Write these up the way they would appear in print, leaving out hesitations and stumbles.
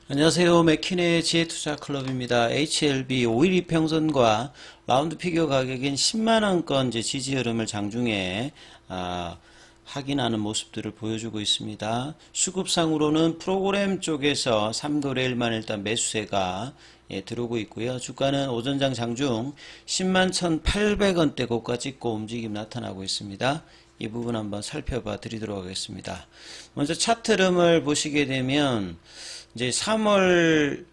안녕하세요. 맥킨의 지혜투자클럽입니다. HLB 5일 이평선과 라운드 피겨 가격인 10만원권 지지 흐름을 장중에 확인하는 모습들을 보여주고 있습니다. 수급상으로는 프로그램 쪽에서 3거래일만 일단 매수세가 들어오고 있고요. 주가는 오전장 장중 10만 1,800원대 고가 찍고 움직임 나타나고 있습니다. 이 부분 한번 살펴봐 드리도록 하겠습니다. 먼저 차트 흐름을 보시게 되면 이제 3월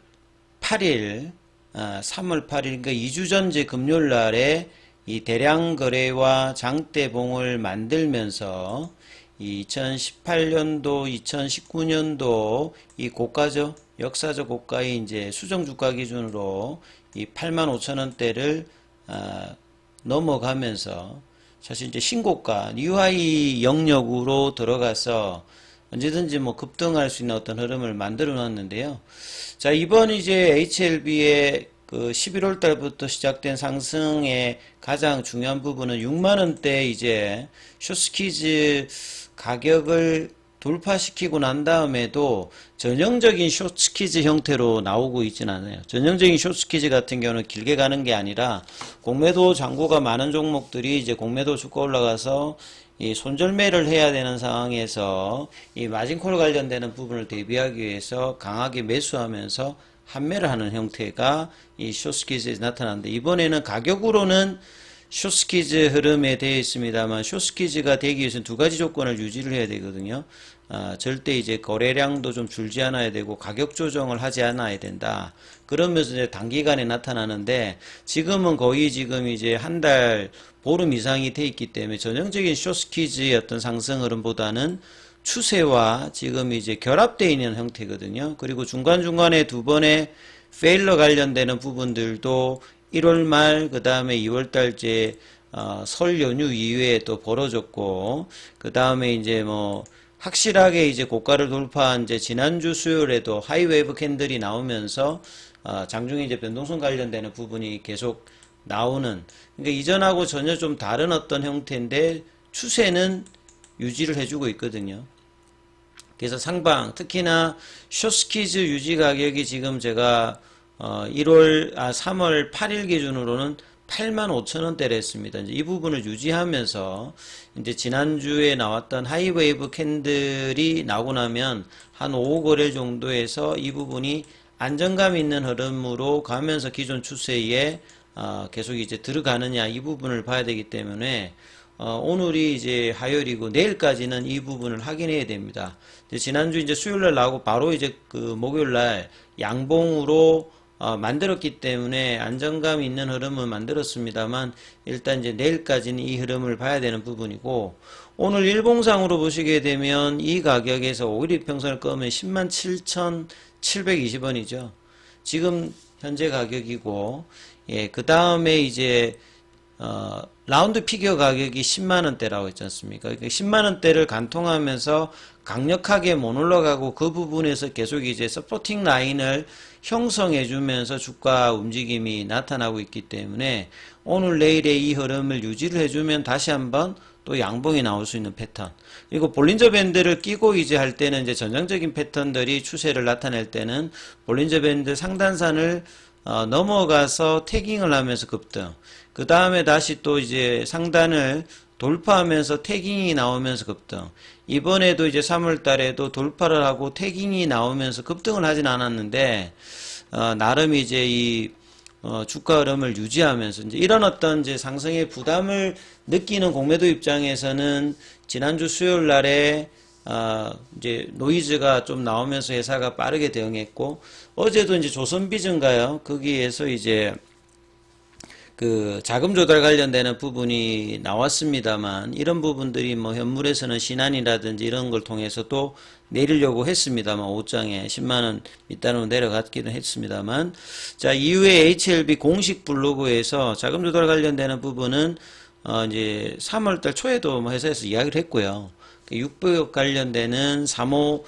8일, 그러니까 2주 전 금요일 날에 이 대량 거래와 장대봉을 만들면서 2018년도, 2019년도 이 고가죠. 역사적 고가의 이제 수정 주가 기준으로 이 85,000원대를 넘어가면서 사실 이제 신고가, 뉴하이 영역으로 들어가서 언제든지 급등할 수 있는 어떤 흐름을 만들어 놨는데요. 자, 이번 이제 HLB의 그 11월 달부터 시작된 상승의 가장 중요한 부분은 6만원대 이제 숏스키즈 가격을 돌파시키고 난 다음에도 전형적인 숏스키즈 형태로 나오고 있진 않아요. 전형적인 숏스키즈 같은 경우는 길게 가는 게 아니라 공매도 잔고가 많은 종목들이 이제 공매도 주가 올라가서 이 손절매를 해야 되는 상황에서 이 마진콜 관련되는 부분을 대비하기 위해서 강하게 매수하면서 환매를 하는 형태가 이 숏스키즈에 나타났는데, 이번에는 가격으로는 숏스키즈 흐름에 되어 있습니다만 숏스키즈가 되기 위해서는 두 가지 조건을 유지를 해야 되거든요. 절대 이제 거래량도 좀 줄지 않아야 되고 가격 조정을 하지 않아야 된다. 그러면서 이제 단기간에 나타나는데, 지금은 거의 지금 이제 한 달 보름 이상이 돼 있기 때문에 전형적인 숏스키즈의 어떤 상승 흐름보다는 추세와 지금 이제 결합되어 있는 형태거든요. 그리고 중간중간에 두 번의 페일러 관련되는 부분들도 1월 말, 그 다음에 2월 달째 설 연휴 이후에 또 벌어졌고, 그 다음에 이제 확실하게 이제 고가를 돌파한 이제 지난주 수요일에도 하이웨이브 캔들이 나오면서 장중에 이제 변동성 관련되는 부분이 계속 나오는, 그러니까 이전하고 전혀 좀 다른 어떤 형태인데 추세는 유지를 해주고 있거든요. 그래서 상방, 특히나 숏스키즈 유지 가격이 지금 제가 3월 8일 기준으로는 85,000원대를 했습니다. 이제 이 부분을 유지하면서 이제 지난주에 나왔던 하이웨이브 캔들이 나오고 나면 한 5거래 정도에서 이 부분이 안정감 있는 흐름으로 가면서 기존 추세에 계속 이제 들어가느냐, 이 부분을 봐야 되기 때문에 오늘이 이제 화요일이고 내일까지는 이 부분을 확인해야 됩니다. 지난주 이제 수요일날 나오고 바로 이제 그 목요일날 양봉으로 만들었기 때문에 안정감 있는 흐름을 만들었습니다만, 일단 이제 내일까지는 이 흐름을 봐야 되는 부분이고, 오늘 일봉상으로 보시게 되면 이 가격에서 5일 이평선을 끄면 107,720원이죠. 지금 현재 가격이고, 예, 그 다음에 이제 라운드 피겨 가격이 10만원대라고 했지 않습니까? 그러니까 10만원대를 간통하면서 강력하게 못 올라가고 그 부분에서 계속 이제 서포팅 라인을 형성해 주면서 주가 움직임이 나타나고 있기 때문에 오늘 내일의 이 흐름을 유지를 해주면 다시 한번 또 양봉이 나올 수 있는 패턴. 그리고 볼린저 밴드를 끼고 이제 할 때는 이제 전형적인 패턴들이 추세를 나타낼 때는 볼린저 밴드 상단선을 넘어가서 태깅을 하면서 급등. 그 다음에 다시 또 이제 상단을 돌파하면서 태깅이 나오면서 급등. 이번에도 이제 3월 달에도 돌파를 하고 태깅이 나오면서 급등을 하진 않았는데, 나름 이제 이 주가 흐름을 유지하면서 이제 이런 어떤 이제 상승의 부담을 느끼는 공매도 입장에서는 지난주 수요일 날에 이제 노이즈가 좀 나오면서 회사가 빠르게 대응했고, 어제도 이제 조선비전가요? 거기에서 이제 그 자금 조달 관련되는 부분이 나왔습니다만, 이런 부분들이 현물에서는 신한이라든지 이런 걸 통해서도 내리려고 했습니다만, 5장에 10만원 밑단으로 내려갔기는 했습니다만, 자, 이후에 HLB 공식 블로그에서 자금 조달 관련되는 부분은 이제 3월달 초에도 회사에서 이야기를 했고요. 600억 관련되는 3호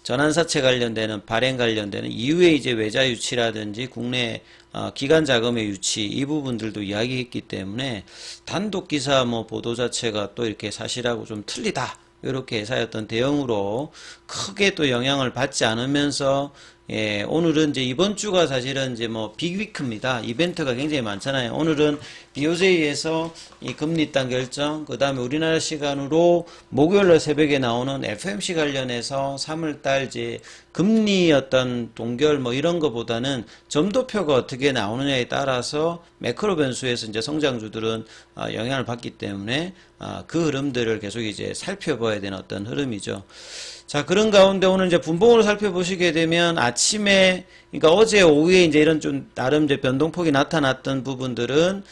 전환사채 관련되는 발행 관련되는 이후에 이제 외자 유치라든지 국내 기관 자금의 유치, 이 부분들도 이야기했기 때문에 단독 기사 보도 자체가 또 이렇게 사실하고 좀 틀리다, 이렇게 해서였던 대응으로 크게 또 영향을 받지 않으면서 예, 오늘은 이제 이번 주가 사실은 이제 뭐 빅위크입니다. 이벤트가 굉장히 많잖아요. 오늘은 BOJ에서 이 금리 인상 결정, 그 다음에 우리나라 시간으로 목요일날 새벽에 나오는 FOMC 관련해서 3월달 이제 금리 어떤 동결 뭐 이런 거보다는 점도표가 어떻게 나오느냐에 따라서 매크로 변수에서 이제 성장주들은 영향을 받기 때문에 그 흐름들을 계속 이제 살펴봐야 되는 어떤 흐름이죠. 자, 그런 가운데 오늘 이제 분봉으로 살펴보시게 되면 아침에, 그러니까 어제 오후에 이제 이런 좀 나름 이제 변동폭이 나타났던 부분들은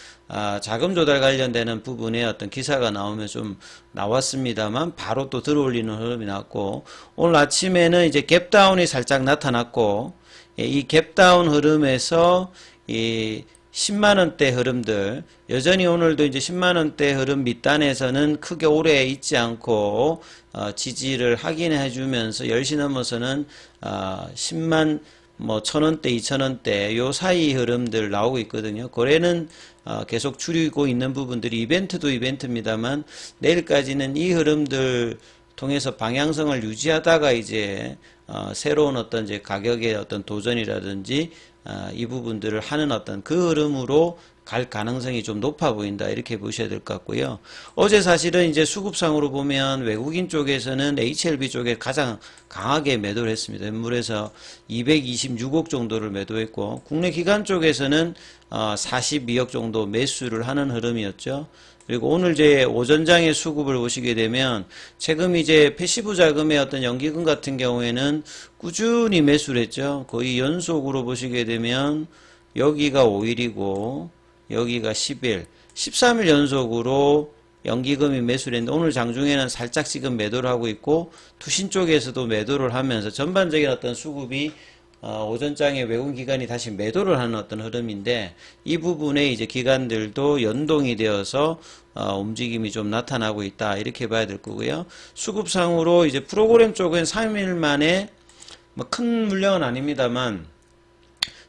자금 조달 관련되는 부분에 어떤 기사가 나오면 좀 나왔습니다만 바로 또 들어올리는 흐름이 났고, 오늘 아침에는 이제 갭다운이 살짝 나타났고, 이 갭다운 흐름에서 이 10만원대 흐름들, 여전히 오늘도 이제 10만원대 흐름 밑단에서는 크게 오래 있지 않고, 지지를 확인해 주면서 10시 넘어서는, 10만, 뭐, 1000원대, 2000원대, 요 사이 흐름들 나오고 있거든요. 거래는, 계속 줄이고 있는 부분들이 이벤트도 이벤트입니다만, 내일까지는 이 흐름들 통해서 방향성을 유지하다가 이제, 새로운 어떤 이제 가격의 어떤 도전이라든지, 이 부분들을 하는 어떤 그 흐름으로 갈 가능성이 좀 높아 보인다 이렇게 보셔야 될 것 같고요. 어제 사실은 이제 수급상으로 보면 외국인 쪽에서는 HLB 쪽에 가장 강하게 매도를 했습니다. 매물에서 226억 정도를 매도했고 국내 기관 쪽에서는 42억 정도 매수를 하는 흐름이었죠. 그리고 오늘 이제 오전장의 수급을 보시게 되면 최근 이제 패시브 자금의 어떤 연기금 같은 경우에는 꾸준히 매수를 했죠. 거의 연속으로 보시게 되면 여기가 5일이고 여기가 10일, 13일 연속으로 연기금이 매수를 했는데 오늘 장중에는 살짝 지금 매도를 하고 있고 투신 쪽에서도 매도를 하면서 전반적인 어떤 수급이 오전장에 외국 기관이 다시 매도를 하는 어떤 흐름인데 이 부분에 이제 기관들도 연동이 되어서 움직임이 좀 나타나고 있다 이렇게 봐야 될 거고요. 수급상으로 이제 프로그램 쪽은 3일 만에 뭐 큰 물량은 아닙니다만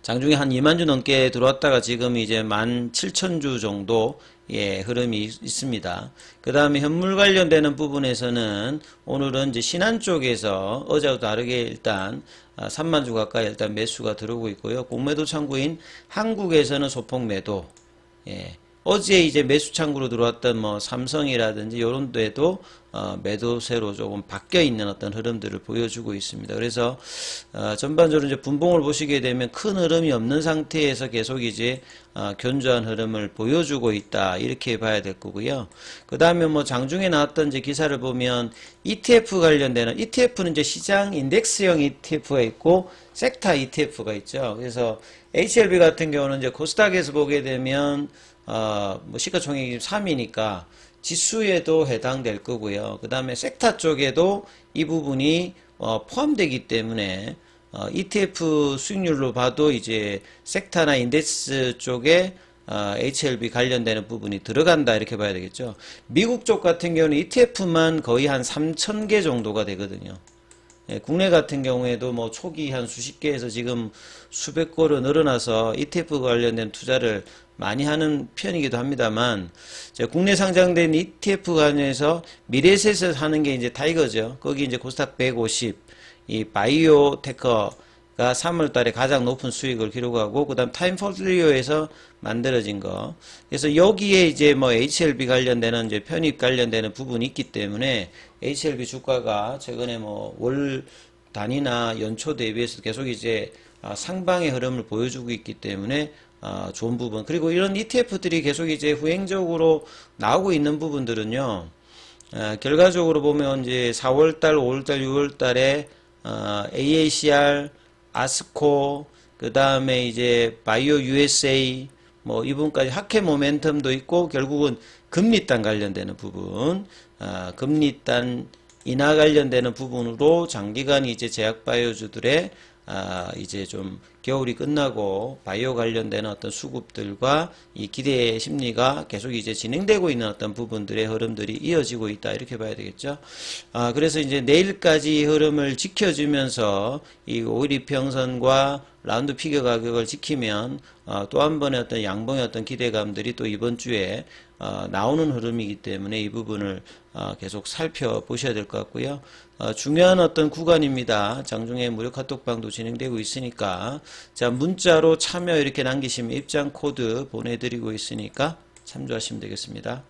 장중에 한 2만 주 넘게 들어왔다가 지금 이제 17,000주 정도 예, 흐름이 있습니다. 그 다음에 현물 관련되는 부분에서는 오늘은 이제 신한 쪽에서 어제와 다르게 일단 3만 주 가까이 일단 매수가 들어오고 있고요. 공매도 창구인 한국에서는 소폭 매도. 예. 어제 이제 매수 창구로 들어왔던 뭐 삼성이라든지 이런 데도 매도세로 조금 바뀌어 있는 어떤 흐름들을 보여주고 있습니다. 그래서 전반적으로 이제 분봉을 보시게 되면 큰 흐름이 없는 상태에서 계속 이제 견조한 흐름을 보여주고 있다 이렇게 봐야 될 거고요. 그 다음에 뭐 장중에 나왔던 이제 기사를 보면 ETF 관련되는 ETF는 이제 시장 인덱스형 ETF가 있고 섹터 ETF가 있죠. 그래서 HLB 같은 경우는 이제 코스닥에서 보게 되면 뭐 시가총액이 3위니까 지수에도 해당될 거고요. 그 다음에 섹터 쪽에도 이 부분이 포함되기 때문에 ETF 수익률로 봐도 이제 섹터나 인덱스 쪽에 HLB 관련되는 부분이 들어간다 이렇게 봐야 되겠죠. 미국 쪽 같은 경우는 ETF만 거의 한 3,000개 정도가 되거든요. 예, 국내 같은 경우에도 뭐 초기 한 수십 개에서 지금 수백 개로 늘어나서 ETF 관련된 투자를 많이 하는 편이기도 합니다만, 국내 상장된 ETF 관련해서 미래에셋에서 하는 게 이제 타이거죠. 거기 이제 코스닥 150, 이 바이오테커가 3월 달에 가장 높은 수익을 기록하고, 그 다음 타임포트리오에서 만들어진 거. 그래서 여기에 이제 뭐 HLB 관련되는 이제 편입 관련되는 부분이 있기 때문에 HLB 주가가 최근에 뭐 월 단위나 연초 대비해서 계속 이제 상방의 흐름을 보여주고 있기 때문에 좋은 부분. 그리고 이런 ETF들이 계속 이제 후행적으로 나오고 있는 부분들은요, 결과적으로 보면 이제 4월달, 5월달, 6월달에 AACR, 아스코, 그 다음에 이제 바이오 USA, 뭐 이 부분까지 하케 모멘텀도 있고 결국은 금리단 관련되는 부분, 금리단 인하 관련되는 부분으로 장기간 이제 제약바이오주들의 이제 좀 겨울이 끝나고 바이오 관련되는 어떤 수급들과 이 기대 심리가 계속 이제 진행되고 있는 어떤 부분들의 흐름들이 이어지고 있다 이렇게 봐야 되겠죠. 그래서 이제 내일까지 흐름을 지켜주면서 이 5일 이평선과 라운드 피겨 가격을 지키면 또 한 번의 어떤 양봉의 어떤 기대감들이 또 이번 주에 나오는 흐름이기 때문에 이 부분을 계속 살펴보셔야 될 것 같고요. 중요한 어떤 구간입니다. 장중에 무료 카톡방도 진행되고 있으니까 자, 문자로 참여 이렇게 남기시면 입장 코드 보내드리고 있으니까 참조하시면 되겠습니다.